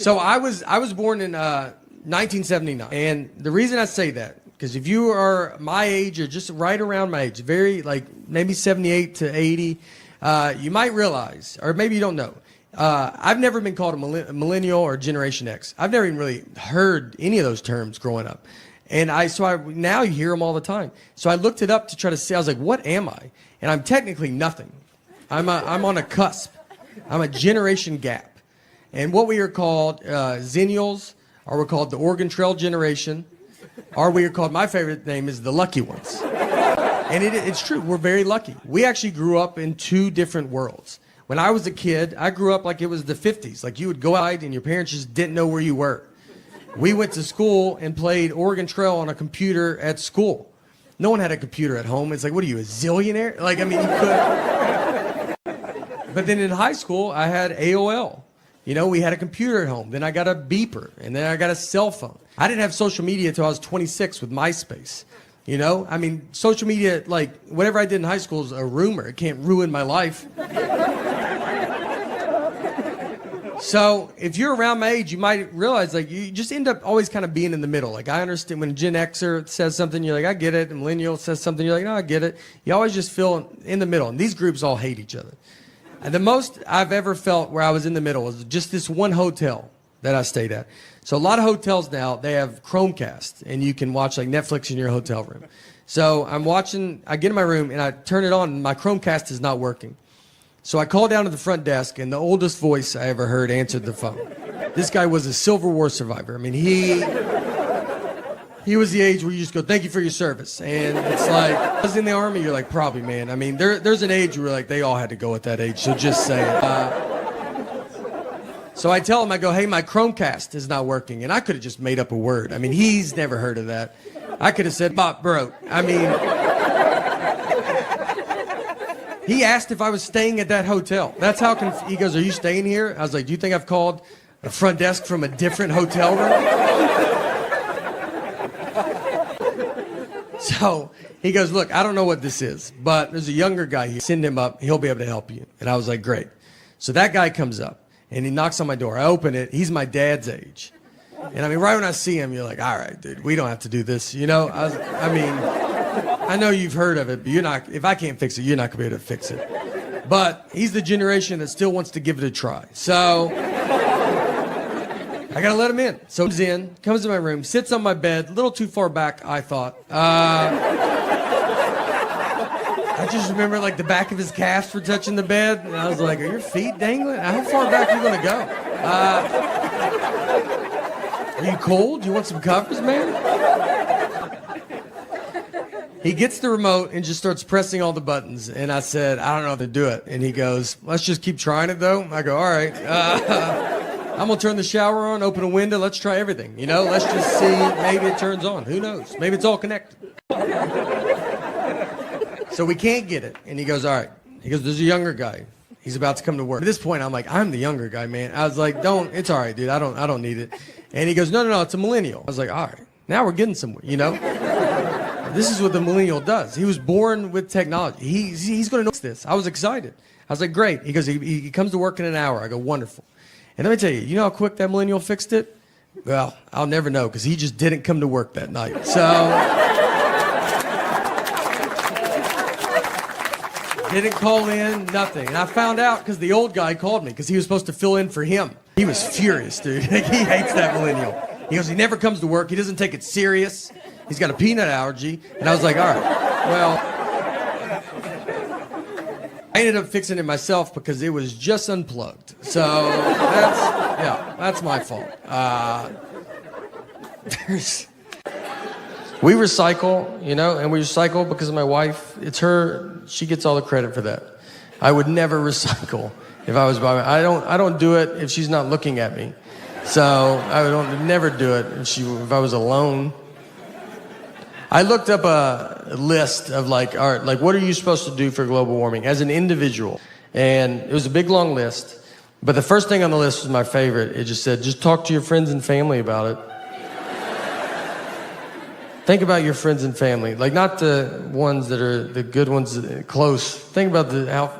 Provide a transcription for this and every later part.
So I was born in 1979, and the reason I say that, because if you are my age or just right around my age, very like maybe 78 to 80, you might realize, or maybe you don't know, I've never been called a millennial or Generation X. I've never even really heard any of those terms growing up. And now you hear them all the time. So I looked it up to try to see, I was like, what am I? And I'm technically nothing. I'm on a cusp. I'm a generation gap. And what we are called, Xennials, or we're called the Oregon Trail generation, or we are called, my favorite name is the lucky ones. And it's true, we're very lucky. We actually grew up in two different worlds. When I was a kid, I grew up like it was the 50s. Like you would go out and your parents just didn't know where you were. We went to school and played Oregon Trail on a computer at school. No one had a computer at home. It's like, what are you, a zillionaire? Like, I mean, you could. But then in high school, I had AOL. You know, we had a computer at home. Then I got a beeper. And then I got a cell phone. I didn't have social media until I was 26 with MySpace. You know, I mean, social media, like, whatever I did in high school is a rumor. It can't ruin my life. So if you're around my age, you might realize, like, you just end up always kind of being in the middle. Like, I understand when a Gen Xer says something, you're like, I get it. And millennial says something, you're like, no, I get it. You always just feel in the middle. And these groups all hate each other. And the most I've ever felt where I was in the middle was just this one hotel that I stayed at. So a lot of hotels now, they have Chromecast, and you can watch like Netflix in your hotel room. So I get in my room, and I turn it on, and my Chromecast is not working. So I call down to the front desk, and the oldest voice I ever heard answered the phone. This guy was a Civil War survivor. I mean, he was the age where you just go, thank you for your service. And it's like, I was in the Army, you're like, probably, man. I mean, there's an age where like they all had to go at that age, so just say it. So I tell him, I go, hey, my Chromecast is not working. And I could have just made up a word. I mean, he's never heard of that. I could have said, bro. I mean, he asked if I was staying at that hotel. That's how he goes, are you staying here? I was like, do you think I've called the front desk from a different hotel room? So he goes, look, I don't know what this is, but there's a younger guy here. Send him up. He'll be able to help you. And I was like, great. So that guy comes up. And he knocks on my door. I open it. He's my dad's age. And I mean, right when I see him, you're like, all right, dude, we don't have to do this. You know, I mean, I know you've heard of it, but if I can't fix it, you're not going to be able to fix it. But he's the generation that still wants to give it a try. So I got to let him in. So he's in, comes to my room, sits on my bed, a little too far back, I thought. I just remember like the back of his calves were touching the bed, and I was like, are your feet dangling? How far back are you going to go? Are you cold? Do you want some covers, man? He gets the remote and just starts pressing all the buttons, and I said, I don't know how to do it. And he goes, let's just keep trying it, though. I go, all right. I'm going to turn the shower on, open a window, let's try everything. You know, let's just see, maybe it turns on. Who knows? Maybe it's all connected. So we can't get it. And he goes, all right. He goes, there's a younger guy. He's about to come to work. At this point, I'm like, I'm the younger guy, man. I was like, it's all right, dude. I don't need it. And he goes, no, it's a millennial. I was like, all right. Now we're getting somewhere, you know? This is what the millennial does. He was born with technology. He's going to know this. I was excited. I was like, great. He goes, he comes to work in an hour. I go, wonderful. And let me tell you, you know how quick that millennial fixed it? Well, I'll never know because he just didn't come to work that night. So... didn't call in, nothing. And I found out because the old guy called me because he was supposed to fill in for him. He was furious, dude. He hates that millennial. He goes, he never comes to work. He doesn't take it serious. He's got a peanut allergy. And I was like, all right, well. I ended up fixing it myself because it was just unplugged. So that's my fault. We recycle, you know, and we recycle because of my wife. It's her, she gets all the credit for that. I would never recycle if I was by I don't do it if she's not looking at me. So I would never do it if I was alone. I looked up a list of like, all right, like what are you supposed to do for global warming as an individual? And it was a big long list. But the first thing on the list was my favorite. It just said, just talk to your friends and family about it. Think about your friends and family, like not the ones that are the good ones close. Think about how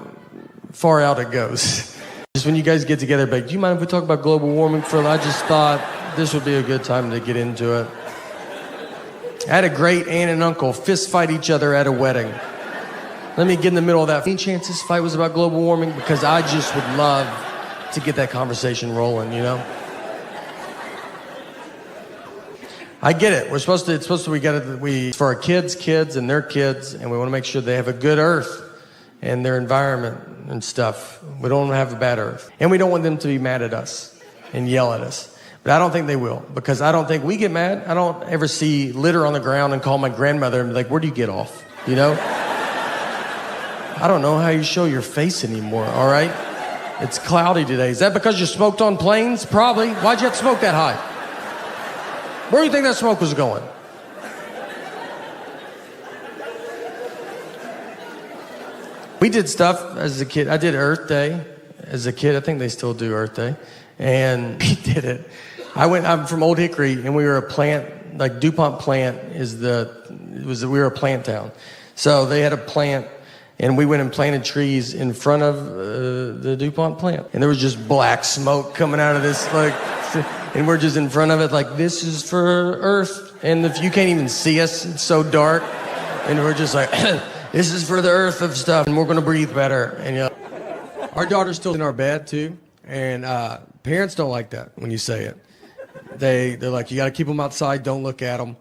far out it goes. Just Just when you guys get together, like, do you mind if we talk about global warming for a little? I just thought this would be a good time to get into it. I had a great aunt and uncle fist fight each other at a wedding. Let me get in the middle of that. Any chance this fight was about global warming? Because I just would love to get that conversation rolling, you know? I get it. It's supposed to, for our kids and their kids, and we want to make sure they have a good earth and their environment and stuff. We don't want to have a bad earth. And we don't want them to be mad at us and yell at us. But I don't think they will, because I don't think we get mad. I don't ever see litter on the ground and call my grandmother and be like, where do you get off? You know? I don't know how you show your face anymore, all right? It's cloudy today. Is that because you smoked on planes? Probably. Why'd you have to smoke that high? Where do you think that smoke was going? We did stuff as a kid. I did Earth Day as a kid. I think they still do Earth Day. And we did it. I'm from Old Hickory, and we were a plant, like DuPont plant we were a plant town. So they had a plant, and we went and planted trees in front of the DuPont plant. And there was just black smoke coming out of this, like, and we're just in front of it, like, this is for Earth. And if you can't even see us, it's so dark. And we're just like, this is for the Earth of stuff, and we're going to breathe better. And, you know, our daughter's still in our bed, too. And parents don't like that when you say it. They're like, you got to keep them outside. Don't look at them.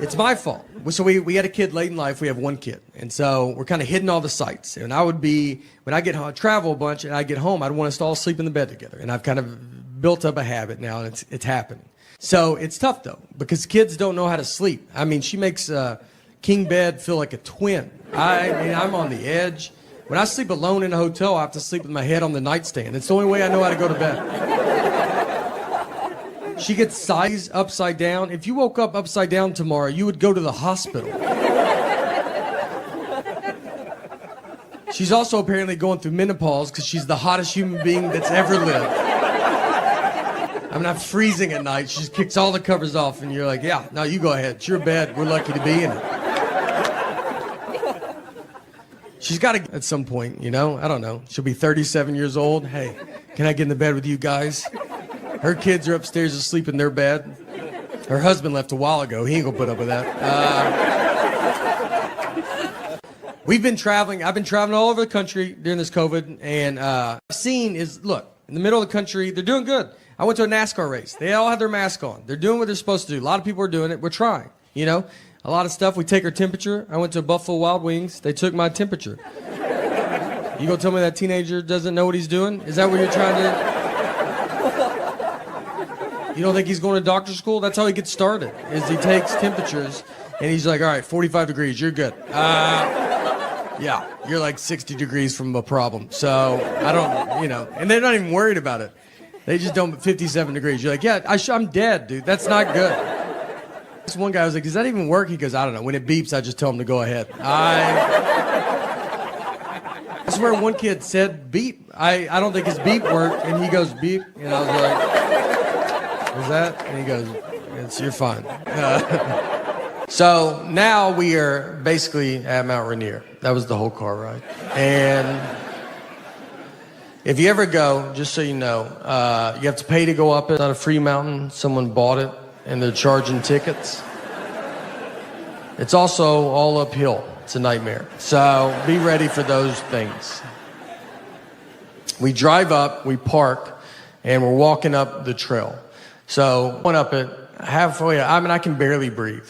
It's my fault. So we had a kid late in life. We have one kid. And so we're kind of hitting all the sites. And when I get home, travel a bunch and I get home, I'd want us to all sleep in the bed together. And I've kind of built up a habit now, and it's happening. So it's tough, though, because kids don't know how to sleep. I mean, she makes king bed feel like a twin. I'm on the edge. When I sleep alone in a hotel, I have to sleep with my head on the nightstand. It's the only way I know how to go to bed. She gets sized upside down. If you woke up upside down tomorrow, you would go to the hospital. She's also apparently going through menopause because she's the hottest human being that's ever lived. I'm freezing at night. She just kicks all the covers off, and you're like, yeah, no, you go ahead. It's your bed. We're lucky to be in it. She's got to, at some point, you know, I don't know. She'll be 37 years old. Hey, can I get in the bed with you guys? Her kids are upstairs asleep in their bed. Her husband left a while ago. He ain't gonna put up with that. We've been traveling. I've been traveling all over the country during this COVID, and I've seen is, look, in the middle of the country, they're doing good. I went to a NASCAR race. They all had their mask on. They're doing what they're supposed to do. A lot of people are doing it. We're trying, you know. A lot of stuff, we take our temperature. I went to Buffalo Wild Wings. They took my temperature. You gonna tell me that teenager doesn't know what he's doing? Is that what you're trying to... You don't think he's going to doctor school? That's how he gets started, is he takes temperatures, and he's like, all right, 45 degrees, you're good. Yeah, you're like 60 degrees from a problem. So, I don't, you know, and they're not even worried about it. They just don't, 57 degrees. You're like, yeah, I'm dead, dude. That's not good. This one guy was like, does that even work? He goes, I don't know. When it beeps, I just tell him to go ahead. I swear one kid said beep. I don't think his beep worked, and he goes beep, and I was like, was that? And he goes, you're fine. So now we are basically at Mount Rainier. That was the whole car ride. And if you ever go, just so you know, you have to pay to go up it. It's not a free mountain. Someone bought it, and they're charging tickets. It's also all uphill. It's a nightmare. So be ready for those things. We drive up, we park, and we're walking up the trail. So went up it halfway. I can barely breathe.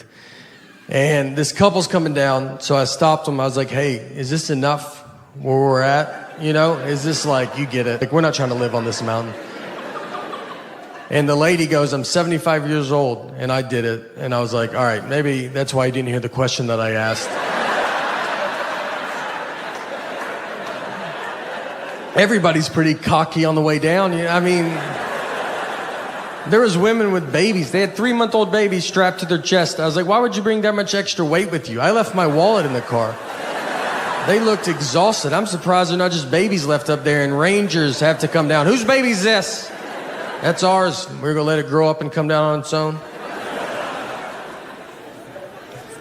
And this couple's coming down, so I stopped them. I was like, hey, is this enough where we're at? You know, is this like, you get it? Like, we're not trying to live on this mountain. And the lady goes, I'm 75 years old, and I did it. And I was like, all right, maybe that's why you didn't hear the question that I asked. Everybody's pretty cocky on the way down. I mean, there was women with babies. They had 3-month-old babies strapped to their chest. I was like, why would you bring that much extra weight with you? I left my wallet in the car. They looked exhausted. I'm surprised they're not just babies left up there and rangers have to come down. Whose baby's this? That's ours. We're going to let it grow up and come down on its own.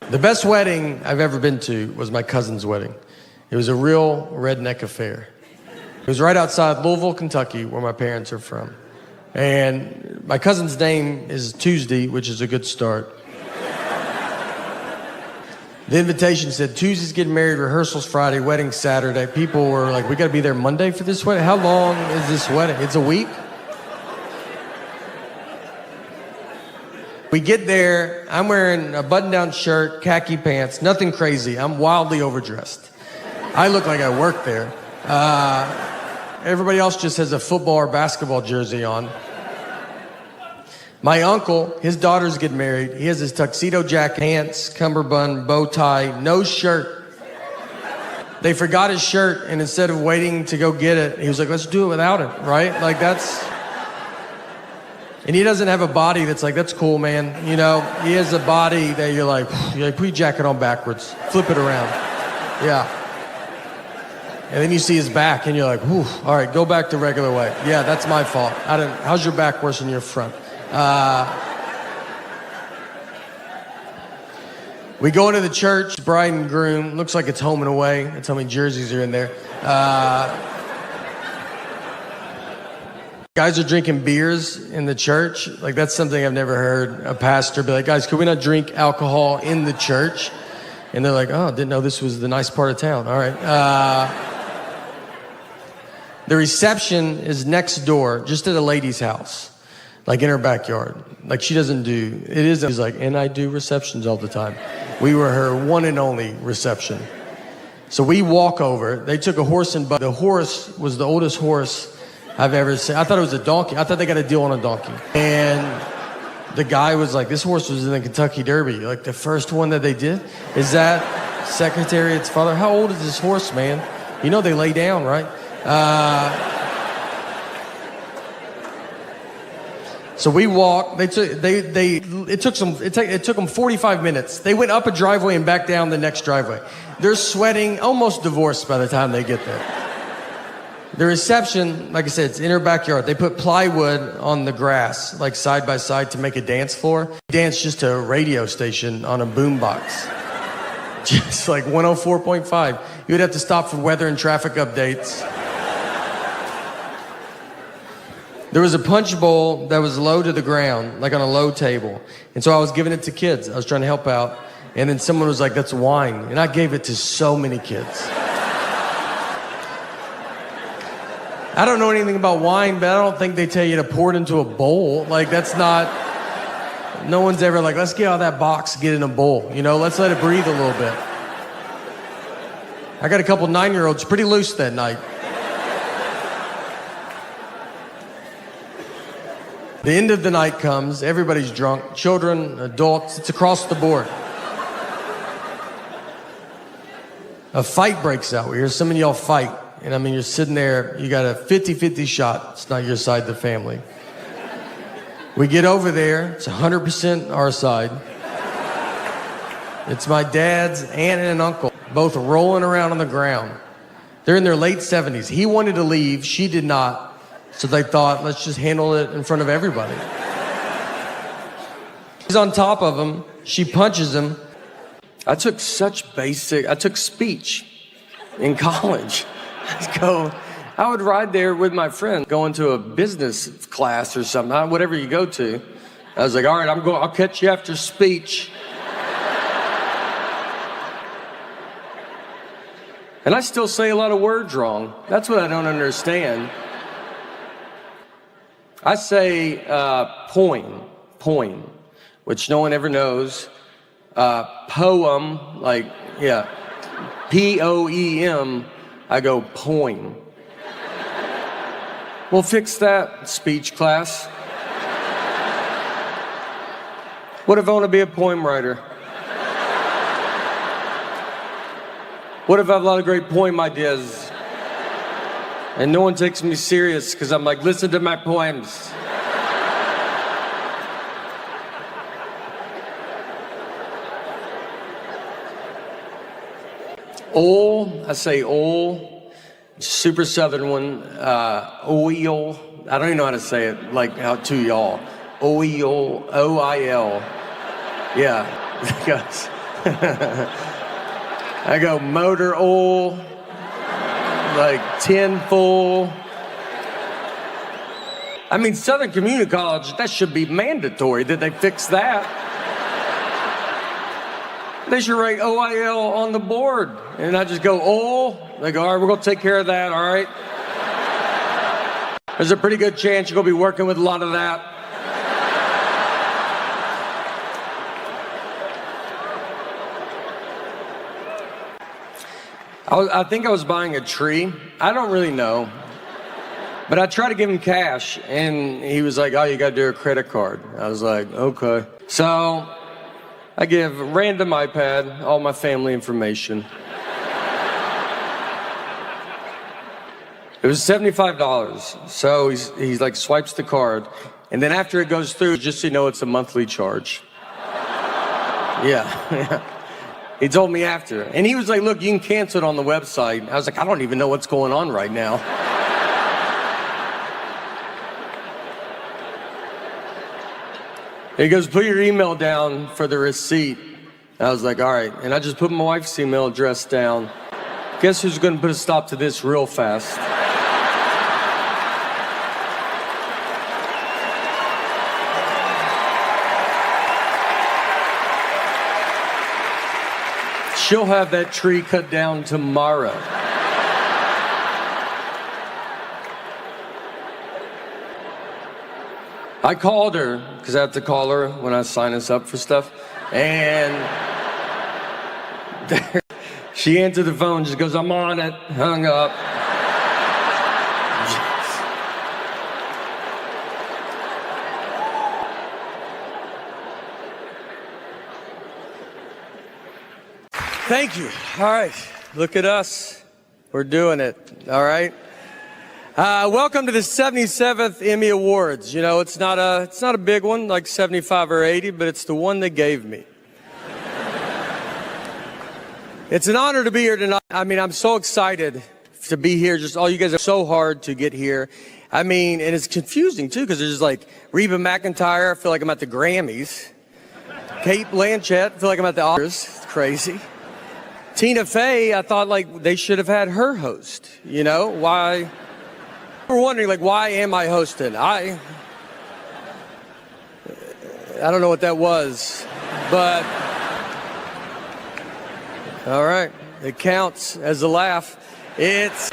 The best wedding I've ever been to was my cousin's wedding. It was a real redneck affair. It was right outside Louisville, Kentucky, where my parents are from. And my cousin's name is Tuesday, which is a good start. The invitation said, Tuesday's getting married, rehearsals Friday, wedding Saturday. People were like, we gotta be there Monday for this wedding? How long is this wedding? It's a week? We get there, I'm wearing a button-down shirt, khaki pants, nothing crazy. I'm wildly overdressed. I look like I work there. Everybody else just has a football or basketball jersey on. My uncle, his daughters get married. He has his tuxedo jacket, pants, cummerbund, bow tie, no shirt. They forgot his shirt, and instead of waiting to go get it, he was like, let's do it without it, right? Like that's... And he doesn't have a body that's like, that's cool, man. You know, he has a body that you're like, put your jacket on backwards, flip it around. Yeah. And then you see his back, and you're like, whew, all right, go back the regular way. Yeah, that's my fault. How's your back worse than your front? We go into the church, bride and groom, looks like it's home and away. That's how many jerseys are in there. Guys are drinking beers in the church. Like, that's something I've never heard a pastor be like, guys, could we not drink alcohol in the church? And they're like, oh, didn't know this was the nice part of town. All right. The reception is next door, just at a lady's house. Like in her backyard. Like she doesn't do, it is, she's like, and I do receptions all the time. We were her one and only reception. So we walk over, they took a horse and buggy. The horse was the oldest horse I've ever seen. I thought it was a donkey. I thought they got a deal on a donkey. And the guy was like, this horse was in the Kentucky Derby. Like the first one that they did? Is that Secretariat's father? How old is this horse, man? You know they lay down, right? So we walked. It took them 45 minutes. They went up a driveway and back down the next driveway. They're sweating, almost divorced by the time they get there. The reception, like I said, it's in her backyard. They put plywood on the grass, like side by side, to make a dance floor. Dance just to a radio station on a boombox. Just like 104.5. You would have to stop for weather and traffic updates. There was a punch bowl that was low to the ground, like on a low table. And so I was giving it to kids. I was trying to help out. And then someone was like, that's wine. And I gave it to so many kids. I don't know anything about wine, but I don't think they tell you to pour it into a bowl. Like, that's not... No one's ever like, let's get out of that box, get in a bowl. You know, let's let it breathe a little bit. I got a couple 9-year-olds pretty loose that night. The end of the night comes, everybody's drunk, children, adults, it's across the board. A fight breaks out. We hear some of y'all fight. And I mean, you're sitting there, you got a 50-50 shot. It's not your side of the family. We get over there, it's 100% our side. It's my dad's aunt and an uncle, both rolling around on the ground. They're in their late 70s. He wanted to leave, she did not. So they thought, let's just handle it in front of everybody. He's on top of him. She punches him. I took speech in college. I would ride there with my friend, going to a business class or something, whatever you go to. I was like, all right, I'll catch you after speech. And I still say a lot of words wrong. That's what I don't understand. I say poem, which no one ever knows. Poem, like, yeah, P-O-E-M, I go poem. We'll fix that, speech class. What if I want to be a poem writer? What if I have a lot of great poem ideas? And no one takes me serious because I'm like, listen to my poems. I say ol, super southern one, oil. I don't even know how to say it, like how to y'all. Oil, O-I-L. Yeah, I go motor oil, like 10 full. I mean, Southern Community College, that should be mandatory. Did they fix that? They should write OIL on the board. And I just go, oh. They go, all right, we're going to take care of that, all right? There's a pretty good chance you're going to be working with a lot of that. I think I was buying a tree. I don't really know. But I tried to give him cash, and he was like, oh, you got to do a credit card. I was like, okay. So I give random iPad all my family information. It was $75. So he's like swipes the card, and then after it goes through, just so you know, it's a monthly charge. Yeah. He told me after, and he was like, look, you can cancel it on the website. I was like, I don't even know what's going on right now. He goes, put your email down for the receipt. I was like, all right. And I just put my wife's email address down. Guess who's going to put a stop to this real fast? She'll have that tree cut down tomorrow. I called her, because I have to call her when I sign us up for stuff. And she answered the phone, just goes, I'm on it, hung up. Thank you. All right, look at us. We're doing it, all right? Welcome to the 77th Emmy Awards. You know, it's not a big one like 75 or 80, but it's the one they gave me. It's an honor to be here tonight. I mean, I'm so excited to be here. Just all you guys are so hard to get here. I mean, and it's confusing too, because there's like Reba McEntire. I feel like I'm at the Grammys. Kate Blanchett. I feel like I'm at the Oscars. It's crazy. Tina Fey. I thought like they should have had her host. You know why? We're wondering, like, why am I hosting? I don't know what that was, but all right, it counts as a laugh. It's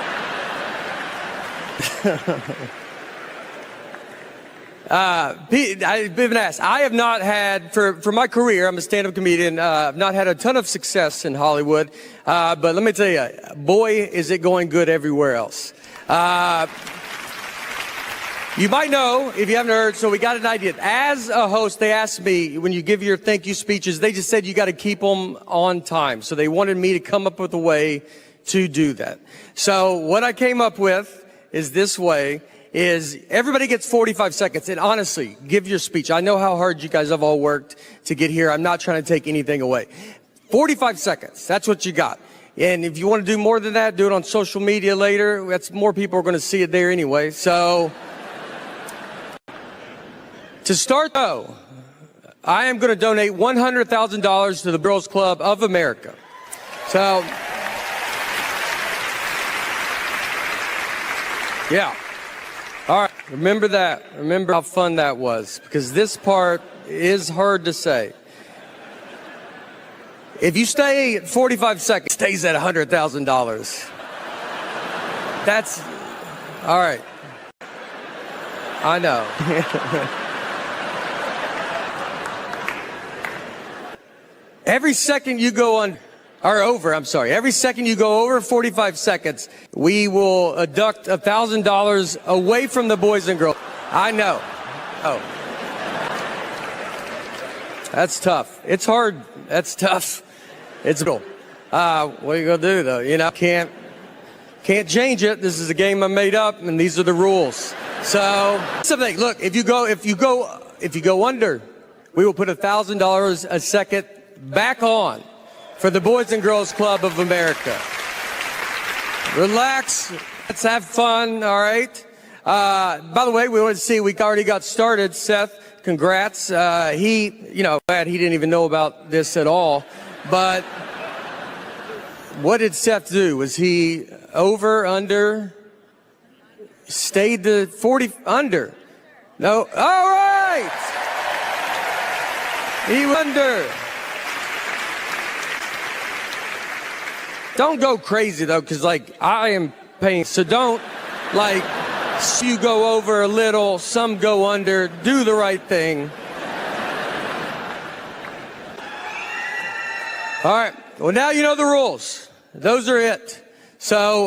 I've been asked. I have not had, for my career, I'm a stand-up comedian, I've not had a ton of success in Hollywood, but let me tell you, boy, is it going good everywhere else. You might know, if you haven't heard, so we got an idea. As a host, they asked me, when you give your thank you speeches, they just said you got to keep them on time. So they wanted me to come up with a way to do that. So what I came up with is this way, is everybody gets 45 seconds. And honestly, give your speech. I know how hard you guys have all worked to get here. I'm not trying to take anything away. 45 seconds, that's what you got. And if you want to do more than that, do it on social media later. That's more people are going to see it there anyway. So to start, though, I am going to donate $100,000 to the Girls Club of America. So, yeah. All right. Remember that. Remember how fun that was, because this part is hard to say. If you stay at 45 seconds, it stays at $100,000. That's all right. I know. Every second you go on, or over, I'm sorry. Every second you go over 45 seconds, we will deduct $1,000 away from the boys and girls. I know. Oh. That's tough. It's hard. That's tough. It's cool. What are you going to do, though? You know, can't change it. This is a game I made up, and these are the rules. So, something. Look, if you go under, we will put $1,000 a second back on for the Boys and Girls Club of America. Relax. Let's have fun. All right. By the way, we want to see, we already got started. Seth, congrats. Glad he didn't even know about this at all. But What did Seth do? Was he over, under? Stayed the 40 under? No. All right. He under. Don't go crazy though, because like I am paying. So don't like you go over a little, some go under. Do the right thing. All right. Well, now you know the rules. Those are it. So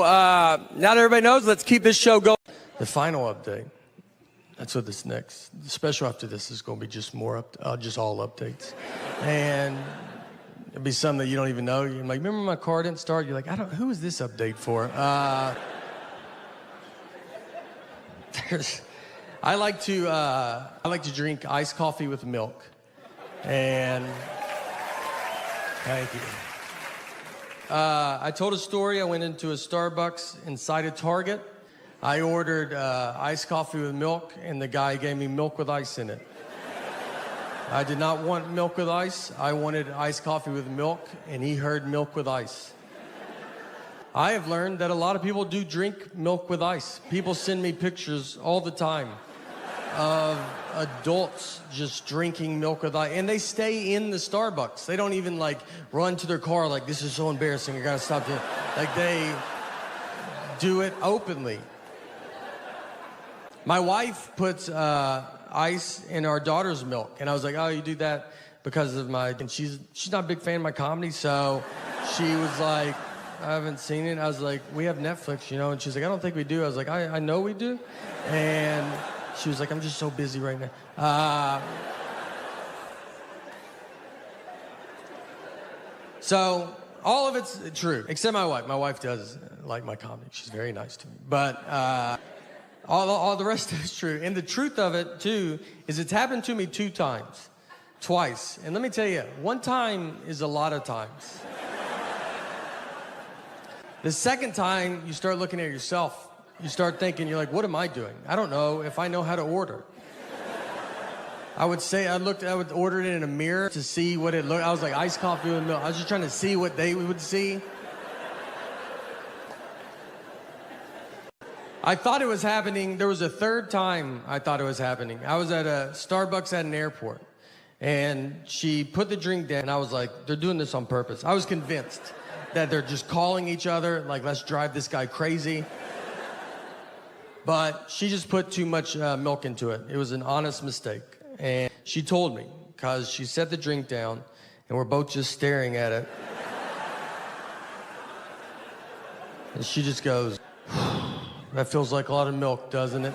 now that everybody knows, let's keep this show going. The final update. That's what this next. The special after this is going to be just more just all updates, and it'll be something that you don't even know. You're like, remember my car didn't start? You're like, who is this update for? I like to drink iced coffee with milk, and thank you. I told a story. I went into a Starbucks inside a Target. I ordered iced coffee with milk, and the guy gave me milk with ice in it. I did not want milk with ice. I wanted iced coffee with milk, and he heard milk with ice. I have learned that a lot of people do drink milk with ice. People send me pictures all the time of adults just drinking milk with ice, and they stay in the Starbucks. They don't even like run to their car like, this is so embarrassing, I gotta stop doing it. Like they do it openly. My wife puts ice in our daughter's milk, and I was like, oh, you do that because of and she's not a big fan of my comedy, so she was like, I haven't seen it. I was like, we have Netflix, and she's like, I don't think we do. I was like, I know we do, and she was like, I'm just so busy right now. So all of it's true, except my wife. My wife does like my comedy. She's very nice to me, but all the rest of it's true. And the truth of it, too, is it's happened to me twice. And let me tell you, one time is a lot of times. The second time, you start looking at yourself. You start thinking, you're like, what am I doing? I don't know if I know how to order. I would order it in a mirror to see what it looked. I was like, iced coffee with milk. I was just trying to see what they would see. I thought it was happening. There was a third time I thought it was happening. I was at a Starbucks at an airport, and she put the drink down, and I was like, they're doing this on purpose. I was convinced that they're just calling each other, like, let's drive this guy crazy. But she just put too much milk into it. It was an honest mistake. And she told me, because she set the drink down, and we're both just staring at it. And she just goes, that feels like a lot of milk, doesn't it?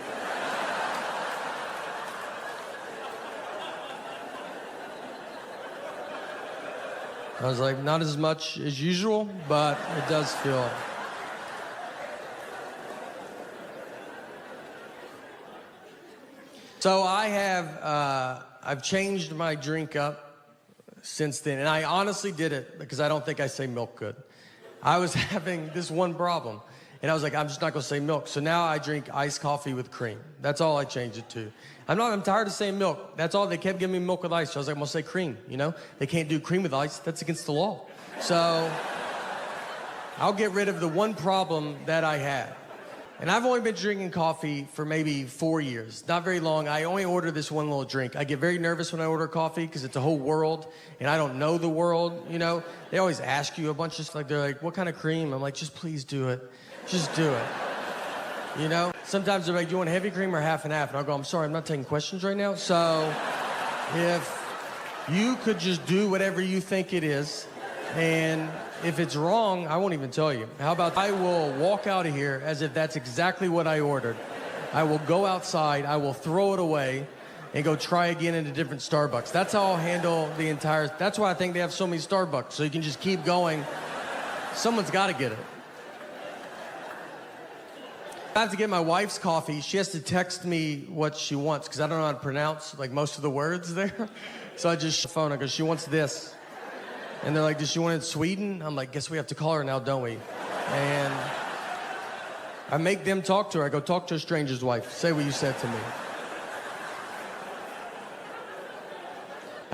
I was like, not as much as usual, but it does feel. So I've changed my drink up since then, and I honestly did it because I don't think I say milk good. I was having this one problem. And I was like, I'm just not gonna say milk. So now I drink iced coffee with cream. That's all I changed it to. I'm tired of saying milk. That's all, they kept giving me milk with ice. So I was like, I'm gonna say cream, They can't do cream with ice, that's against the law. So I'll get rid of the one problem that I had. And I've only been drinking coffee for maybe 4 years, not very long. I only order this one little drink. I get very nervous when I order coffee because it's a whole world, and I don't know the world, They always ask you a bunch of stuff. They're like, what kind of cream? I'm like, just please do it. Just do it. Sometimes they're like, do you want heavy cream or half and half? And I'll go, I'm sorry, I'm not taking questions right now. So if you could just do whatever you think it is, and if it's wrong, I won't even tell you. How about I will walk out of here as if that's exactly what I ordered. I will go outside, I will throw it away, and go try again in a different Starbucks. That's how I'll handle the entire. That's why I think they have so many Starbucks, so you can just keep going. Someone's got to get it. I have to get my wife's coffee. She has to text me what she wants because I don't know how to pronounce like most of the words there. So I just phone her because she wants this. And they're like, does she want it in Sweden? I'm like, guess we have to call her now, don't we? And I make them talk to her. I go, talk to a stranger's wife. Say what you said to me.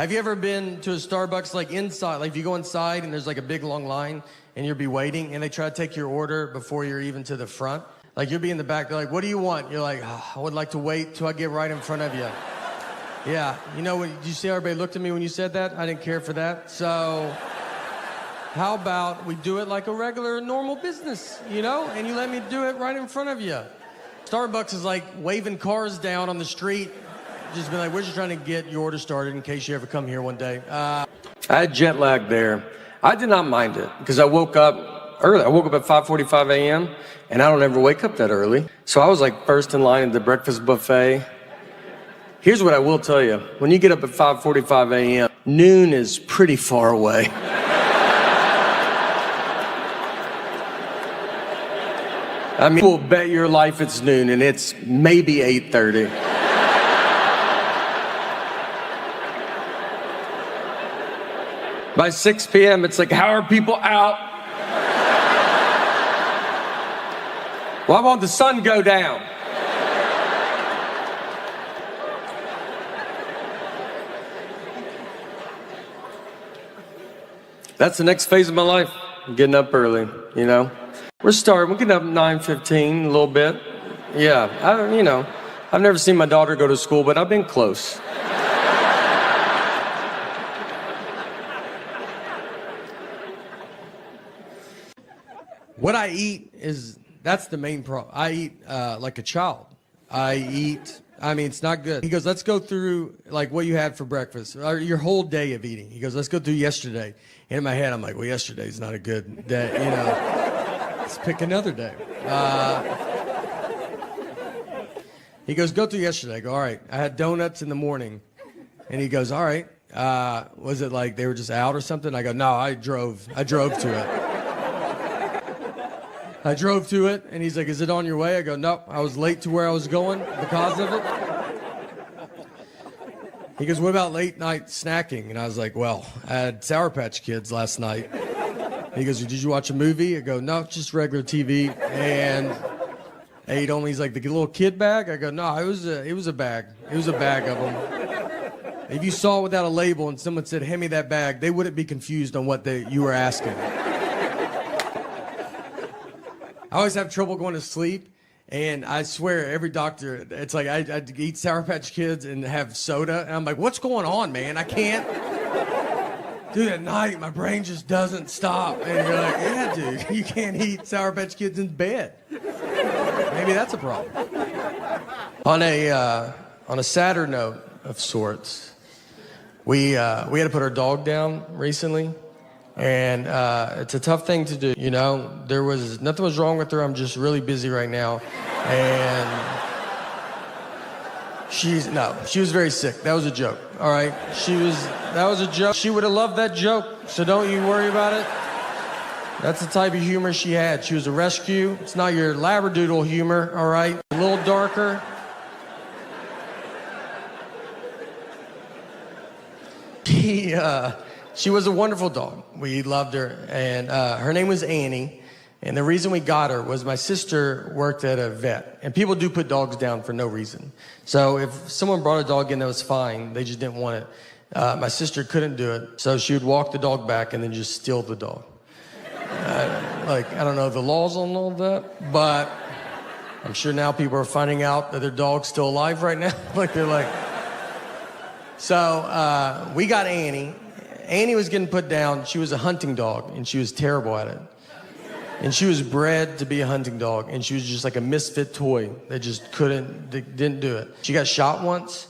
Have you ever been to a Starbucks, like inside, like if you go inside and there's like a big long line and you'll be waiting and they try to take your order before you're even to the front? Like you'll be in the back, they're like, what do you want? You're like, oh, I would like to wait till I get right in front of you. Yeah, you know, did you see how everybody looked at me when you said that? I didn't care for that. So how about we do it like a regular, normal business, you know? And you let me do it right in front of you. Starbucks is like waving cars down on the street. Just be like, we're just trying to get your order started in case you ever come here one day. I had jet lag there. I did not mind it because I woke up early. I woke up at 5:45 a.m. and I don't ever wake up that early. So I was like first in line at the breakfast buffet. Here's what I will tell you. When you get up at 5:45 a.m., noon is pretty far away. I mean, we'll bet your life it's noon and it's maybe 8:30. By 6 p.m., it's like, how are people out? Why won't the sun go down? That's the next phase of my life. I'm getting up early, you know. We're getting up at 9:15, a little bit. Yeah, I've never seen my daughter go to school, but I've been close. What I eat that's the main problem. I eat like a child. It's not good. He goes, let's go through like what you had for breakfast, or your whole day of eating. He goes, let's go through yesterday. And in my head, I'm like, well, yesterday's not a good day, you know. Let's pick another day. He goes, go through yesterday. I go, all right. I had donuts in the morning. And he goes, all right. Was it like they were just out or something? I go, no, I drove to it. I drove to it, and he's like, is it on your way? I go, nope, I was late to where I was going because of it. He goes, what about late night snacking? And I was like, well, I had Sour Patch Kids last night. And he goes, did you watch a movie? I go, no, just regular TV. And ate only, he's like, the little kid bag? I go, no, it was a bag. It was a bag of them. If you saw it without a label and someone said, hand me that bag, they wouldn't be confused on what you were asking. I always have trouble going to sleep, and I swear every doctor, it's like I eat Sour Patch Kids and have soda, and I'm like, what's going on, man? I can't. Dude, at night, my brain just doesn't stop. And you're like, yeah, dude, you can't eat Sour Patch Kids in bed. Maybe that's a problem. On a sadder note of sorts, we had to put our dog down recently. And it's a tough thing to do, you know. Nothing was wrong with her. I'm just really busy right now. And she was very sick. That was a joke, all right? That was a joke. She would have loved that joke, so don't you worry about it. That's the type of humor she had. She was a rescue. It's not your labradoodle humor, all right? A little darker. She was a wonderful dog. We loved her, and her name was Annie. And the reason we got her was my sister worked at a vet, and people do put dogs down for no reason. So if someone brought a dog in that was fine, they just didn't want it. My sister couldn't do it, so she would walk the dog back and then just steal the dog. I don't know the laws on all that, but I'm sure now people are finding out that their dog's still alive right now. So we got Annie. Annie was getting put down. She was a hunting dog, and she was terrible at it. And she was bred to be a hunting dog, and she was just like a misfit toy that just didn't do it. She got shot once,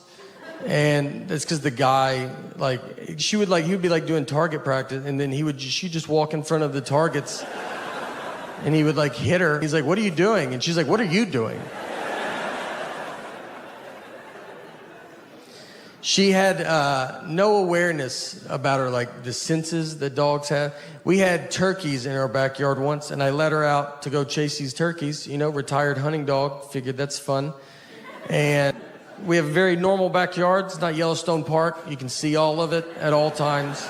and that's because the guy, he would be like doing target practice, and then she'd just walk in front of the targets, and he would like hit her. He's like, what are you doing? And she's like, what are you doing? She had no awareness about her, the senses that dogs have. We had turkeys in our backyard once, and I let her out to go chase these turkeys. You know, retired hunting dog. Figured that's fun. And we have a very normal backyard. It's not Yellowstone Park. You can see all of it at all times.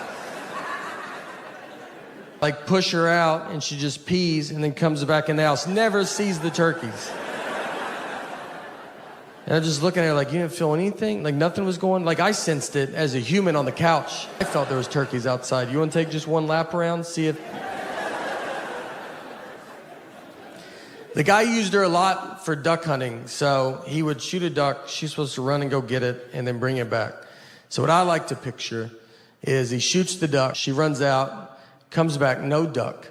Push her out, and she just pees and then comes back in the house. Never sees the turkeys. And I'm just looking at her like, you didn't feel anything? Like nothing was going? Like I sensed it as a human on the couch. I felt there was turkeys outside. You want to take just one lap around, see if... The guy used her a lot for duck hunting. So he would shoot a duck. She's supposed to run and go get it and then bring it back. So what I like to picture is he shoots the duck. She runs out, comes back, no duck.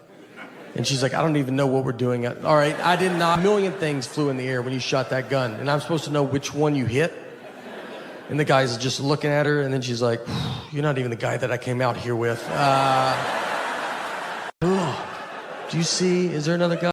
And she's like, I don't even know what we're doing. All right, I did not. A million things flew in the air when you shot that gun. And I'm supposed to know which one you hit. And the guy's just looking at her. And then she's like, you're not even the guy that I came out here with. Do you see? Is there another guy?